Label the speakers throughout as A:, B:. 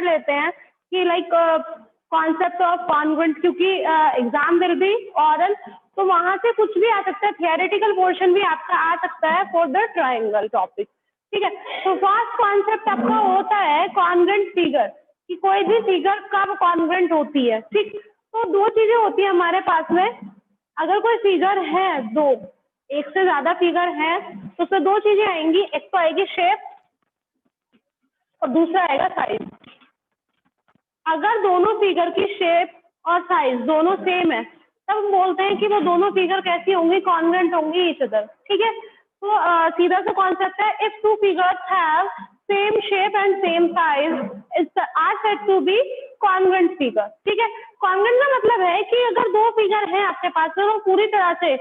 A: पढ़ लेते हैं कि लाइक कॉन्सेप्ट ऑफ कॉन्ग्रुएंट, क्योंकि एग्जाम विल बी ऑरल, तो वहां से कुछ भी आ सकता है, थियोरेटिकल पोर्शन भी आपका आ सकता है फॉर द ट्रायंगल टॉपिक। ठीक है, तो फर्स्ट कॉन्सेप्ट आपका होता है कॉन्ग्रुएंट फिगर, कि कोई भी फिगर कब कॉन्ग्रुएंट होती है। ठीक, तो दो चीजें होती है हमारे पास में, अगर कोई फिगर है, दो एक से ज्यादा फिगर है तो उसमें दो चीजें आएंगी, एक तो आएगी शेप और दूसरा आएगा साइज। अगर दोनों फिगर की शेप और साइज दोनों सेम है तब हम बोलते हैं कि वो दोनों फिगर कैसी होंगी, कॉन्ग्रुएंट होंगी ईच अदर। ठीक है, तो सीधा सा कॉन्सेप्ट है, if two figures have same shape and same size are said to be congruent figure. ठीक है, कॉन्ग्रुएंट का मतलब है कि अगर दो फिगर हैं आपके पास में, वो पूरी तरह से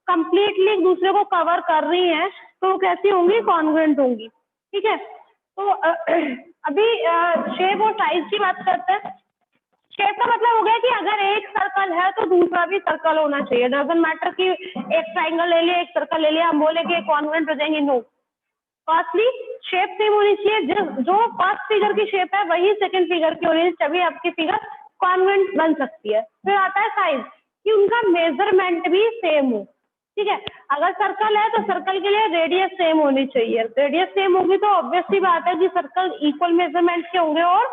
A: कंप्लीटली एक दूसरे को कवर कर रही हैं, तो वो कैसी होंगी, कॉन्ग्रुएंट होंगी। ठीक है, तो अभी शेप और साइज की बात करते हैं। शेप का मतलब हो गया कि अगर एक सर्कल है तो दूसरा भी सर्कल होना चाहिए, डजंट मैटर कि एक ट्राइंगल ले लिया एक सर्कल ले लिया हम बोले कि कॉन्ग्रुएंट हो जाएंगे, नो। फर्स्टली शेप सेम होनी चाहिए, जो फर्स्ट फिगर की शेप है वही सेकंड फिगर की होनी चाहिए, तभी आपकी फिगर कॉन्ग्रुएंट बन सकती है। फिर आता है साइज, कि उनका मेजरमेंट भी सेम हो। ठीक है, अगर सर्कल है तो सर्कल के लिए रेडियस सेम होनी चाहिए, रेडियस सेम होगी तो ऑब्वियसली बात है कि सर्कल इक्वल मेजरमेंट के होंगे और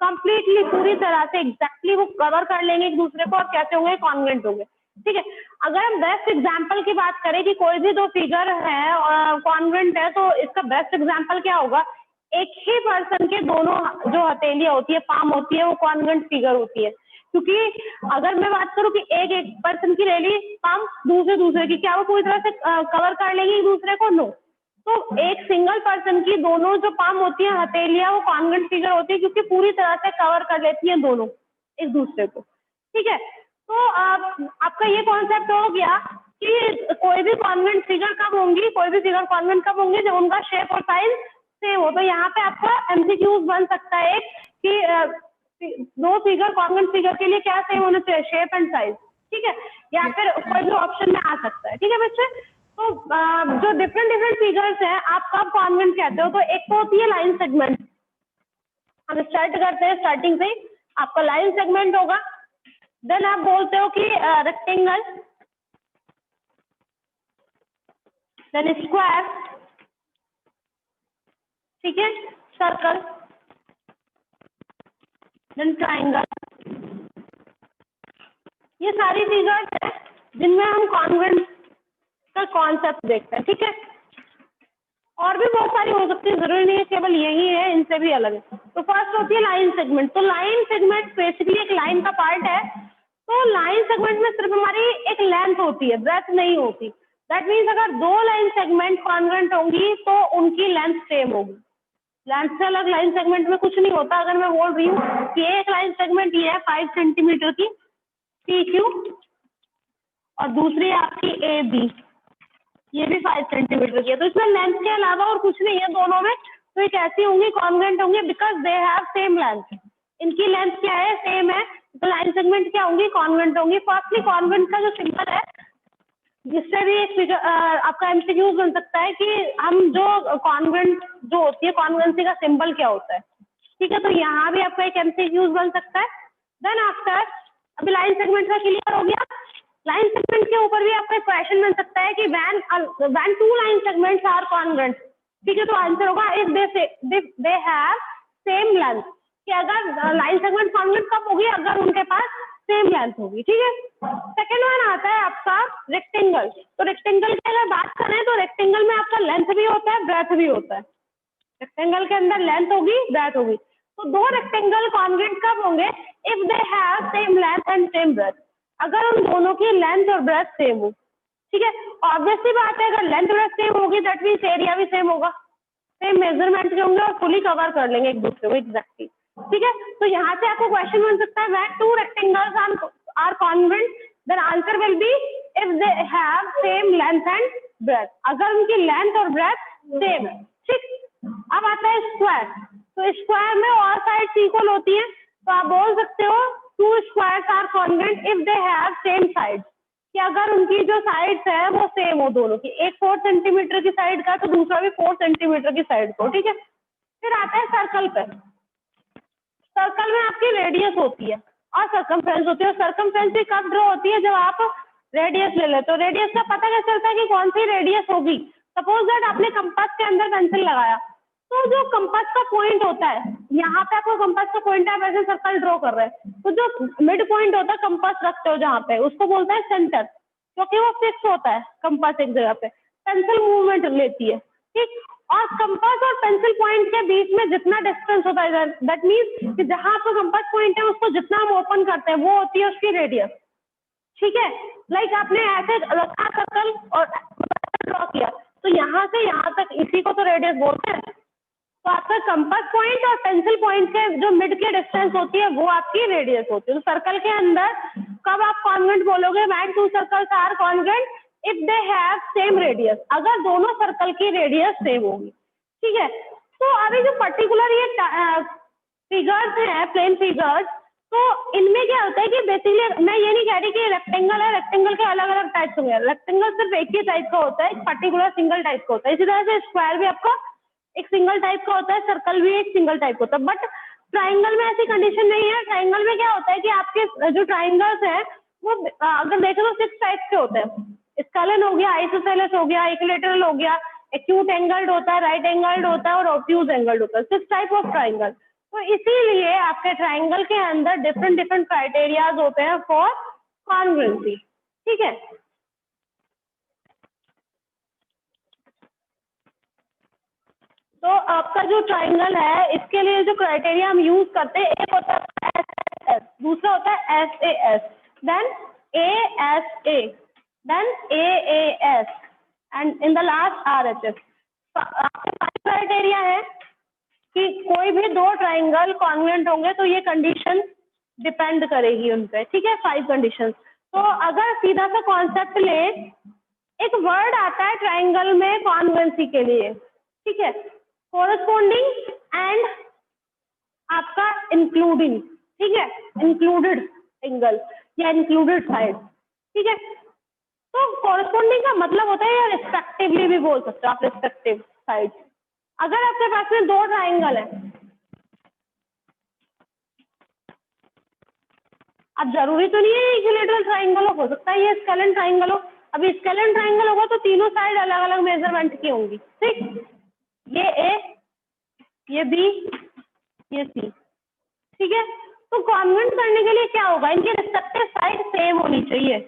A: कंप्लीटली पूरी तरह से एग्जैक्टली वो कवर कर लेंगे एक दूसरे को और कैसे होंगे, कॉन्ग्रुएंट होंगे। ठीक है, अगर हम बेस्ट एग्जांपल की बात करें कि कोई भी दो फिगर है और कॉन्ग्रुएंट है, तो इसका बेस्ट एग्जांपल क्या होगा, एक ही पर्सन के दोनों जो हथेलियां होती है, पाम होती है, वो कॉन्ग्रुएंट फिगर होती है। क्योंकि अगर मैं बात करूं कि एक पर्सन की ले ली पाम दूसरे की, क्या वो पूरी तरह से कवर कर लेगी एक दूसरे को, नो। तो एक सिंगल पर्सन की दोनों जो पाम होती है, हथेलियां, वो कॉन्ग्रुएंट फिगर होती है क्योंकि पूरी तरह से कवर कर लेती है दोनों एक दूसरे को। ठीक है, तो आपका ये कॉन्सेप्ट हो गया कि कोई भी कॉन्ग्रुएंट फिगर कब होंगी, कोई भी फिगर कॉन्ग्रुएंट कब होंगी, जब उनका शेप और साइज सेम हो। तो यहाँ पे आपका एमसीक्यूज बन सकता है एक कि दो फिगर कॉन्ग्रुएंट फिगर के लिए क्या सेम होना चाहिए, शेप एंड साइज। ठीक है, या फिर कोई भी ऑप्शन में आ सकता है। ठीक है बच्चे, तो जो डिफरेंट फिगर्स हैं आप कब कॉन्ग्रुएंट कहते हो, तो एक तो होती है लाइन सेगमेंट। हम स्टार्ट करते हैं स्टार्टिंग से, आपका लाइन सेगमेंट होगा, देन आप बोलते हो कि रेक्टेंगल, देन स्क्वायर, ठीक है, सर्कल, देन ट्राइंगल। ये सारी फिगर्स हैं जिनमें हम कॉन्ग्रुएंट का कॉन्सेप्ट देखते हैं। ठीक है, और भी बहुत सारी हो सकती है, जरूरी नहीं है केवल यही है, इनसे भी अलग है। तो फर्स्ट होती है लाइन सेगमेंट। तो लाइन सेगमेंट बेसिकली एक लाइन का पार्ट है। तो लाइन सेगमेंट में सिर्फ हमारी एक लेंथ होती है, ब्रेथ नहीं होती। दैट मीन्स अगर दो लाइन सेगमेंट कॉन्ग्रुएंट होंगी तो उनकी लेंथ सेम होगी। लेंथ से अलग लाइन सेगमेंट में कुछ नहीं होता। अगर मैं बोल रही हूँ कि एक लाइन सेगमेंट ये है 5 सेंटीमीटर की PQ और दूसरी आपकी AB, ये भी 5 सेंटीमीटर की है, तो इसमें लेंथ के अलावा और कुछ नहीं है दोनों में, तो ये कैसी होंगी, कॉन्ग्रुएंट होंगी, because they have same length. इनकी लेंथ क्या है, सेम है, तो लाइन सेगमेंट क्या होंगी, कॉन्ग्रुएंट होंगी। फर्स्टली कॉन्ग्रुएंट का जो सिंबल है, जिससे भी एक आपका एमसीक्यू बन सकता है कि हम जो कॉन्ग्रुएंट जो होती है, कॉन्ग्रुएंसी का सिंबल क्या होता है। ठीक है, तो यहाँ भी आपका एक एमसीक्यू बन सकता है। देन आफ्टर, अभी लाइन सेगमेंट का क्लियर हो गया। लाइन सेगमेंट के ऊपर भी आपका क्वेश्चन बन सकता है कि when two line segments are congruent. ठीक है, तो आंसर होगा if they have same length, कि अगर लाइन सेगमेंट कॉन्ग्रुएंट कब होगी, अगर उनके पास सेम लेंथ होगी। ठीक है, सेकेंड वन आता है आपका रेक्टेंगल। तो रेक्टेंगल की अगर बात करें तो रेक्टेंगल में आपका लेंथ भी होता है, ब्रेथ भी होता है। रेक्टेंगल के अंदर लेंथ होगी, ब्रेथ होगी। तो दो रेक्टेंगल कॉन्ग्रुएंट कब होंगे, if they have same length and same breadth, अगर उन दोनों की लेंथ और ब्रेथ सेम हो। ठीक है, ऑब्वियसली बात है, अगर लेंथ ब्रेथ सेम होगी दैट मींस एरिया भी सेम होगा, सेम मेजरमेंट के होंगे और फुली कवर कर लेंगे एक दूसरे को एग्जैक्टली। ठीक है, तो यहाँ से आपको क्वेश्चन बन सकता है when two rectangles are congruent then answer will be if they have same length and breadth, अगर उनकी लेंथ और ब्रेथ सेम है। ठीक, अब आता है स्क्वायर। तो स्क्वायर में और साइड्स इक्वल होती हैं, तो आप बोल सकते हो two squares are congruent if they have same sides, कि अगर उनकी जो साइड्स है वो सेम हो दोनों की, एक 4 सेंटीमीटर की साइड का तो दूसरा भी 4 सेंटीमीटर की साइड को। ठीक है, फिर आता है सर्कल पे। सर्कल में आपकी रेडियस होती है और सर्कमफ्रेंस होती है। सर्कमफ्रेंस भी कब ड्रॉ होती है, जब आप रेडियस ले लेते हो। रेडियस का पता कैसे चलता है कि कौन सी रेडियस होगी। सपोज दैट आपने कंपास के अंदर पेंसिल लगाया, तो जो कंपास का पॉइंट होता है, यहाँ पे आपको कंपास का पॉइंट है, आप ऐसे सर्कल ड्रॉ कर रहे हैं, तो जो मिड पॉइंट होता है कंपास रखते हो जहाँ पे, उसको बोलते हैं सेंटर, क्योंकि वो फिक्स होता है कंपास एक जगह पे। पेंसिल मूवमेंट लेती है, ठीक। और कंपास और पेंसिल पॉइंट के बीच में जितना डिस्टेंस होता है, दैट मीन्स कि जहाँ आपका कंपास पॉइंट है उसको जितना हम ओपन करते हैं वो होती है उसकी रेडियस, ठीक है। लाइक आपने ऐसे रखा सर्कल और ड्रॉ किया, तो यहाँ से यहाँ तक, इसी को तो रेडियस बोलते हैं। तो आपका कंपास पॉइंट और पेंसिल पॉइंट के जो मिड की डिस्टेंस होती है वो आपकी रेडियस होती है। तो सर्कल के अंदर कब आप कॉन्वेंट बोलोगे, when two circles are congruent if they have same radius, अगर दोनों सर्कल की रेडियस सेम होगी, ठीक है। तो अभी जो पर्टिकुलर ये फिगर्स हैं, प्लेन फिगर्स, तो इनमें क्या होता है कि बेसिकली मैं ये नहीं कह रही कि रेक्टेंगल है, रेक्टेंगल के अलग अलग टाइप्स होंगे। रेक्टेंगल सिर्फ एक ही टाइप का होता है, एक पर्टिकुलर सिंगल टाइप का होता है। इसी तरह से स्क्वायर भी आपका एक सिंगल टाइप का होता है, सर्कल भी एक सिंगल टाइप का होता है। बट ट्राइंगल में ऐसी कंडीशन नहीं है। ट्राइंगल में क्या होता है कि आपके जो ट्राइंगल्स हैं वो अगर देखें तो 6 टाइप के होते हैं। स्केलन हो गया, आइसोसेलेस हो गया, इक्विलैटरल हो गया, एक्यूट एंगल्ड होता है, राइट एंगल्ड होता है और ऑब्ट्यूज एंगल्ड होता है। 6 टाइप ऑफ ट्राइंगल। तो इसीलिए आपके ट्राइंगल के अंदर डिफरेंट डिफरेंट क्राइटेरियाज होते हैं फॉर कॉन्ग्रुएंसी, ठीक है। तो आपका जो ट्राइंगल है, इसके लिए जो क्राइटेरिया हम यूज करते हैं, एक होता है SSS, दूसरा होता है SAS, then ASA, then AAS and in the last RHS। आपके 5 क्राइटेरिया है कि कोई भी 2 ट्राइंगल कॉन्वेंट होंगे तो ये कंडीशन डिपेंड करेगी उन पे, ठीक है। 5 कंडीशन। तो अगर सीधा सा कॉन्सेप्ट ले, एक वर्ड आता है ट्राइंगल में कॉन्वेंसी के लिए, ठीक है, कोरस्पॉन्डिंग एंड आपका इंक्लूडिंग, ठीक है, इंक्लूडेड एंगल या इंक्लूडेड साइड, ठीक है। तो कोरस्पॉन्डिंग का मतलब होता है, या रिस्पेक्टिवली भी बोल सकते हो आप, रिस्पेक्टिव साइड। अगर आपके पास में 2 ट्राइंगल है, अब जरूरी तो नहीं है इक्विलैटरल ट्राइंगल हो सकता है ये स्केलन ट्राइंगल हो। अभी स्केलन ट्राइंगल होगा तो तीनों साइड अलग अलग मेजरमेंट की होंगी, ठीक। ये A, ये B, ये C, ठीक है। तो कॉन्वेंट करने के लिए क्या होगा, इनकी रिस्पेक्टिव साइड सेम होनी चाहिए।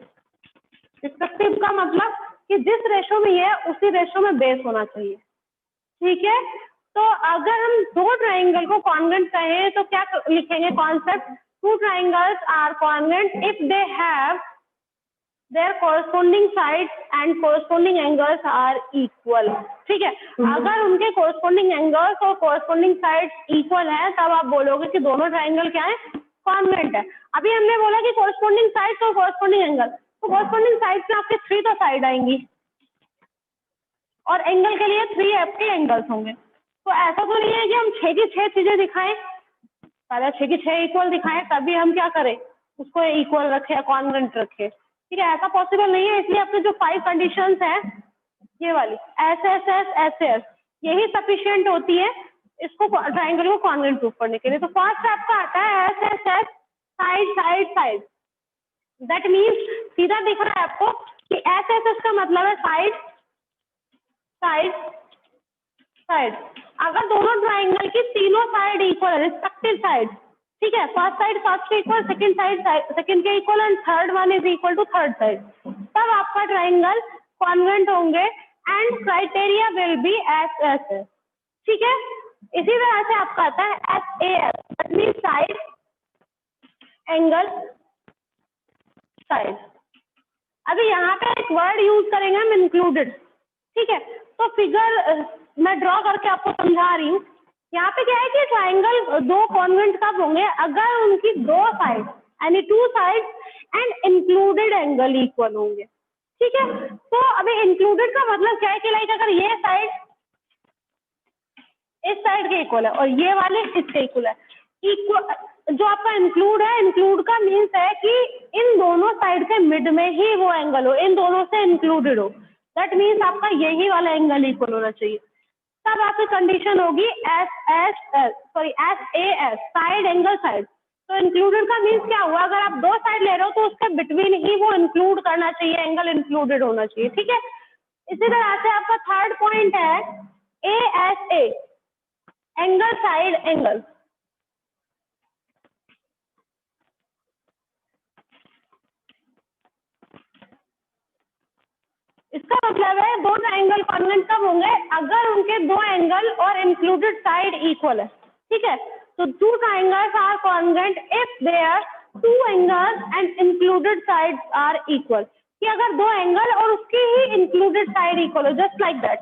A: रिस्पेक्टिव का मतलब कि जिस रेशो में ये है उसी रेशो में बेस होना चाहिए, ठीक है। तो अगर हम 2 ट्राइंगल को कॉन्वेंट कहें तो क्या लिखेंगे concept, 2 triangles are congruent if they have their corresponding sides and corresponding angles are equal, ठीक है। अगर उनके corresponding angles और corresponding sides equal हैं, तब आप बोलोगे कि दोनों ट्राइंगल क्या है, कॉन्वेंट है। अभी हमने बोला कि corresponding sides और corresponding angle, तो corresponding sides में आपके 3 तो साइड आएंगी और एंगल के लिए 3 आपके एंगल्स होंगे। तो ऐसा तो नहीं है कि हम 6 की 6 चीजें दिखाएं, पहले 6 की 6 इक्वल दिखाएं तभी हम क्या करें, उसको इक्वल रखें, कॉन्वेंट रखें, ठीक है। ऐसा पॉसिबल नहीं है। इसलिए आपके जो 5 कंडीशंस हैं, ये वाली SSS, SAS, यही सफिशिएंट होती है इसको ट्राइंगल को कॉन्वेंट प्रूफ करने के लिए। तो फर्स्ट आपका आता है SSS, side side side. That means सीधा दिख रहा है आपको कि SSS का मतलब है साइड साइड साइड। अगर दोनों ट्राइंगल की तीनों साइड इक्वल है, रिस्पेक्टिव साइड, ठीक है, फर्स्ट साइड फर्स्ट के इक्वल, सेकंड साइड सेकंड के equal and third one is equal to third side, तब आपका ट्राइंगल कॉन्वेंट होंगे and criteria will be SSS, ठीक है। इसी तरह से आपका आता है SAS, that means side angle side. अभी यहाँ पे एक वर्ड यूज करेंगे हम, इंक्लूडेड, ठीक है। तो फिगर मैं ड्रॉ करके आपको समझा रही हूँ। यहाँ पे क्या है कि ट्राइंगल 2 कॉन्वेंट कब होंगे, अगर उनकी 2 साइड यानी 2 side and included angle equal होंगे, ठीक है। तो अभी इंक्लूडेड का मतलब क्या है कि लाइक अगर ये साइड इस साइड के इक्वल है और ये वाले इसके इक्वल है, इक्वल जो आपका इंक्लूड है, इंक्लूड का मीन्स है कि इन दोनों साइड के मिड में ही वो एंगल हो, इन दोनों से इंक्लूडेड हो। दैट मीन्स आपका यही वाला एंगल इक्वल होना चाहिए, तब आपकी कंडीशन होगी SAS, साइड एंगल साइड। तो इंक्लूडेड का मीन्स क्या हुआ, अगर आप दो साइड ले रहे हो तो उसके बिटवीन ही वो इंक्लूड करना चाहिए, एंगल इंक्लूडेड होना चाहिए, ठीक है। इसी तरह से आपका थर्ड पॉइंट है ASA, एंगल साइड एंगल। इसका मतलब है दो ट्राइंगल कॉन्वेंट कब होंगे, अगर उनके दो एंगल और इंक्लूडेड साइड इक्वल है, ठीक है। तो two triangles are congruent if there two angles and included sides are equal, कि अगर दो एंगल और उसकी ही इंक्लूडेड साइड इक्वल हो, जस्ट लाइक दैट।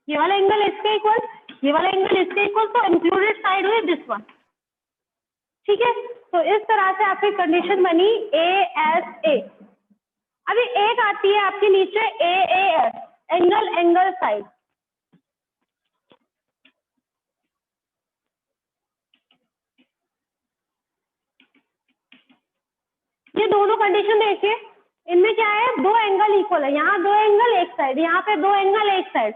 A: ये वाला एंगल इसके इक्वल, ये वाला एंगल इसके इक्वल, तो इंक्लूडेड साइड हुई दिस वन, ठीक है। तो इस तरह से आपकी कंडीशन बनी ASA। अभी एक आती है आपके नीचे AAS, एंगल एंगल साइड। ये दोनों कंडीशन देखिए, इनमें क्या है, दो एंगल इक्वल है, यहाँ दो एंगल एक साइड, यहाँ पे दो एंगल एक साइड।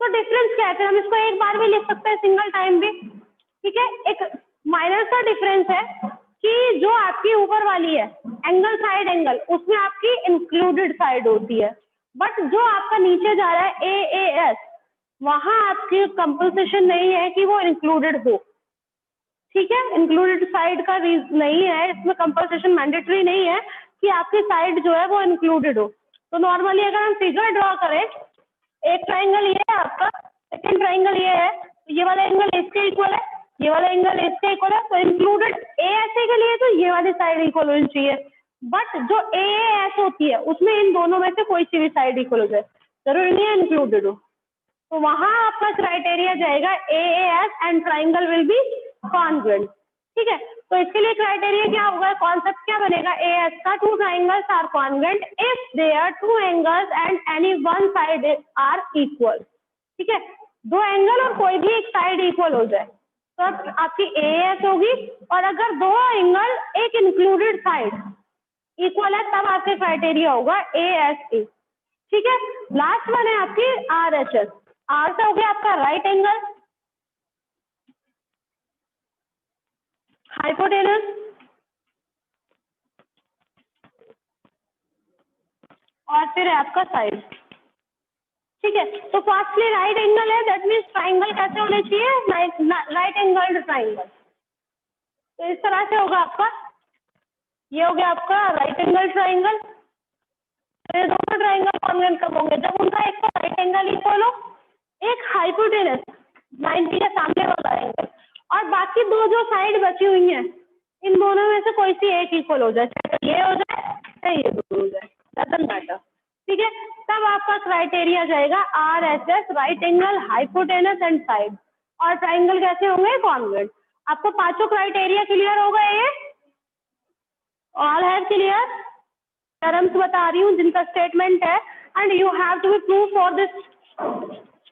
A: तो डिफरेंस क्या है, फिर हम इसको एक बार भी लिख सकते हैं, सिंगल टाइम भी, ठीक है। एक माइनर सा डिफरेंस है कि जो आपकी ऊपर वाली है एंगल साइड एंगल, उसमें आपकी इंक्लूडेड साइड होती है, बट जो आपका नीचे जा रहा है AAS, वहां आपकी कंपल्सेशन नहीं है कि वो इंक्लूडेड हो, ठीक है। इंक्लूडेड साइड का नहीं है इसमें, कंपल्सेशन मैंडेटरी नहीं है कि आपकी साइड जो है वो इंक्लूडेड हो। तो नॉर्मली अगर हम फिगर ड्रॉ करें, एक ट्राइंगल ये है आपका, सेकंड ट्राइंगल ये है, तो ये वाला एंगल इसके इक्वल है, ये वाला एंगल इसके इक्वल है, तो इंक्लूडेड ASA के लिए तो ये वाली साइड इक्वल होनी चाहिए, बट जो AAS होती है उसमें इन दोनों में से कोई सी भी साइड इक्वल हो जाए, जरूरी नहीं है इंक्लूडेड हो। तो वहां आपका क्राइटेरिया जाएगा AAS and triangle will be congruent, ठीक है। तो इसके लिए क्राइटेरिया क्या होगा, कॉन्सेप्ट क्या बनेगा AS का, two triangles are congruent if there two angles and any one side are equal, ठीक है। दो एंगल और कोई भी एक साइड इक्वल हो जाए तो आपकी AAS होगी, और अगर दो एंगल एक इंक्लूडेड साइड इक्वल है तब आपके क्राइटेरिया होगा ASA, ठीक है। लास्ट वन है आपकी RHS। R से हो गया आपका राइट एंगल, हाइपोटेनस और फिर है आपका साइड, ठीक है। तो फर्स्टली राइट एंगल है, दैट मीन्स ट्राइंगल कैसे होने चाहिए, राइट एंगल ट्राइंगल। तो इस तरह से होगा आपका, ये हो गया आपका राइट एंगल ट्राइंगल। ये दोनों ट्राइंगल कॉन्ग्रुएंट कब होंगे, जब उनका एक तो राइट एंगल इक्वल हो, एक हाइपोटेनस 90 के सामने वाला एंगल, और बाकी दो जो साइड बची हुई हैं इन दोनों में से कोई सी एक इक्वल हो जाए, चाहे ये हो जाए चाहे ये दो हो जाए, डजंट मैटर, ठीक है। तब आपका क्राइटेरिया जाएगा RHS, right angle, hypotenuse and side. और ट्राइंगल कैसे होंगे, कॉन्ग्रुएंट। आपको पांचों क्राइटेरिया क्लियर होगा, ये ऑल हैव क्लियर, टर्म्स बता रही हूँ जिनका स्टेटमेंट है, and you have to be prove for this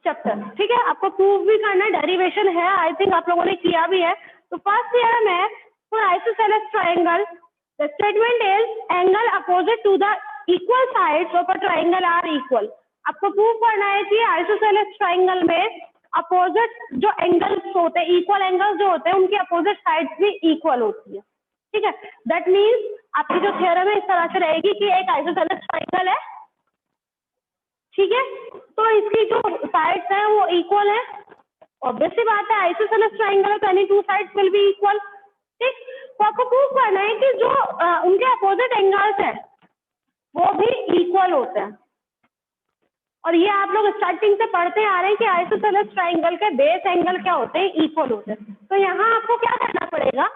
A: chapter, ठीक है। आपको प्रूव भी करना है, डेरिवेशन है, आई थिंक आप लोगों ने किया भी है। तो फर्स्ट थ्योरम है for isosceles triangle, the statement is angle opposite to the equal sides of a triangle are equal. आपको प्रूव करना है कि आइसोसेलेस ट्राइंगल में अपोजिट जो एंगल्स होते हैं, इक्वल एंगल्स जो होते हैं, उनकी अपोजिट साइड्स भी इक्वल होती है, ठीक है। दैट मीन्स आपकी जो थ्योरम है इस तरह से रहेगी कि एक आइसोसेलेस ट्राइंगल है, ठीक है, तो इसकी जो साइड्स हैं वो इक्वल है, ऑब्वियस सी बात है, आइसोसेलेस ट्राइंगल तो any two sides will be equal, ठीक। तो आपको प्रूव करना है कि जो उनके अपोजिट एंगल्स हैं वो भी इक्वल होते हैं, और ये आप लोग स्टार्टिंग से पढ़ते आ रहे हैं कि आइसोसेलेस ट्राइंगल के बेस एंगल क्या होते हैं, इक्वल होते हैं। तो यहाँ आपको क्या करना पड़ेगा,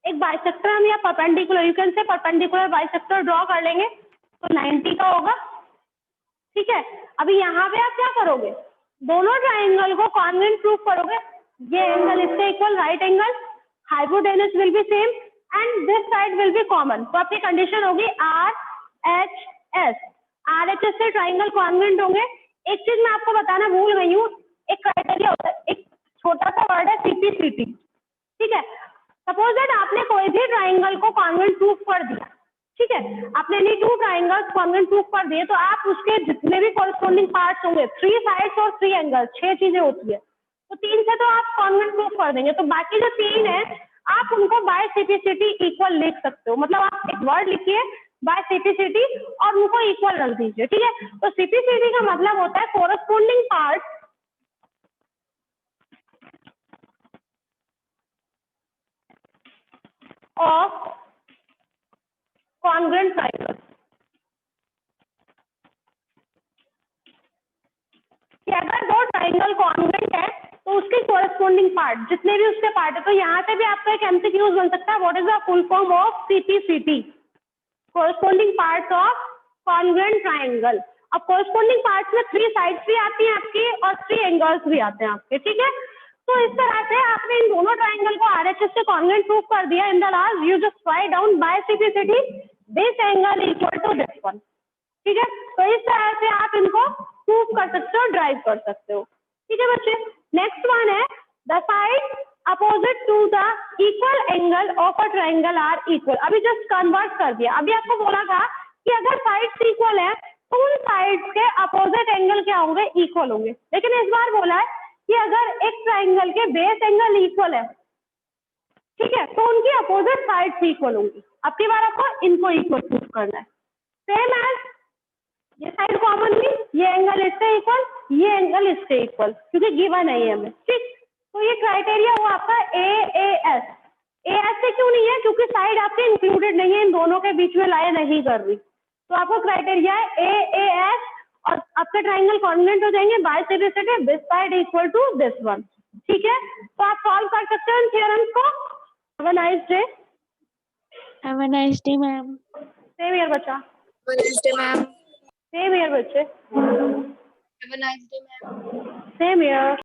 A: एक बाइसेक्टर या perpendicular, you can say perpendicular bisector draw कर लेंगे, तो 90 का होगा, ठीक है। अभी यहाँ पे आप क्या करोगे, दोनों ट्राइंगल को कॉन्ग्रुएंट प्रूफ करोगे, ये एंगल इससे equal, right angle, hypotenuse will be same and this side will be common. तो आपकी कंडीशन होगी RHS। RHS से ट्राइंगल कॉन्ग्रुएंट होंगे। एक चीज मैं आपको बताना भूल गई हूँ, एक क्राइटेरिया होता है, एक छोटा सा वर्ड है CPCT, ठीक है। सपोज दैट आपने कोई भी ट्राइंगल को कॉन्ग्रुएंट प्रूफ कर दिया, ठीक है, आपने नहीं टू ट्राइंगल्स कॉन्ग्रुएंट प्रूफ कर दिए, तो आप उसके जितने भी कॉरस्पॉन्डिंग पार्ट्स होंगे, 3 साइड्स और 3 एंगल्स, 6 चीजें होती है, तो 3 से तो आप कॉन्वेंट प्रूफ कर देंगे, तो बाकी जो 3 है आप उनको बाय सिटीसिटी इक्वल लिख सकते हो। मतलब आप एक वर्ड लिखिए बाय सिटीसिटी और उनको इक्वल रख दीजिए, ठीक है। तो सिटीसिटी का मतलब होता है corresponding part of congruent triangle. कि अगर दो ट्रायंगल कॉन्ग्रुएंट है तो उसके कोरस्पोंडिंग पार्ट जितने भी उसके पार्ट है, तो यहाँ से भी आपका एक एमसीक्यूज बन सकता है, what is the full form of CPCT, corresponding parts of congruent triangle. अब कोरस्पोंडिंग पार्ट्स में 3 साइड्स भी आती हैं आपकी और 3 एंगल्स भी आते हैं आपके, ठीक है। तो इस तरह से आपने इन दोनों ट्रायंगल को आरएचएस से कॉन्ग्रुएंट प्रूव कर दिया। In the last you just write down by सिटीसिटी this angle equal to this one, ठीक है। तो इस तरह से आप इनको प्रूव कर सकते हो, ड्राइव कर सकते हो, ठीक है बच्चे। नेक्स्ट वन है the side opposite to the equal angle of a triangle are equal. अभी जस्ट कन्वर्ट कर दिया। अभी आपको बोला था कि अगर साइड्स इक्वल है तो उन साइड्स के अपोजिट एंगल क्या होंगे, इक्वल होंगे। लेकिन इस बार बोला है कि अगर एक ट्रायंगल के बेस एंगल इक्वल है, ठीक है, तो उनकी अपोजिट साइड्स इक्वल होंगी। अब की बार आपको इनको इक्वल प्रूव करना है। सेम एज ये साइड कॉमन ली, ये एंगल इससे इक्वल, ये एंगल इससे इक्वल, क्योंकि गिवन है ये हमें, ठीक। तो ये क्राइटेरिया हुआ आपका AAS। AS से क्यों नहीं है, क्योंकि साइड आपके इंक्लूडेड नहीं है, इन दोनों के बीच में लाइन नहीं कर रही। तो आपको क्राइटेरिया है AAS और आपके ट्रायंगल कॉन्ग्रुएंट हो जाएंगे by सिटीसिटी this side equal to this one, ठीक है। तो आप सॉल्व कर सकते हो इन थ्योरम्स को। Have a nice day.
B: Have a nice day, ma'am.
A: Same year बच्चा,
C: Have a nice day, ma'am.
A: Same year बच्चे,
C: Have a nice day, ma'am.
A: Same year.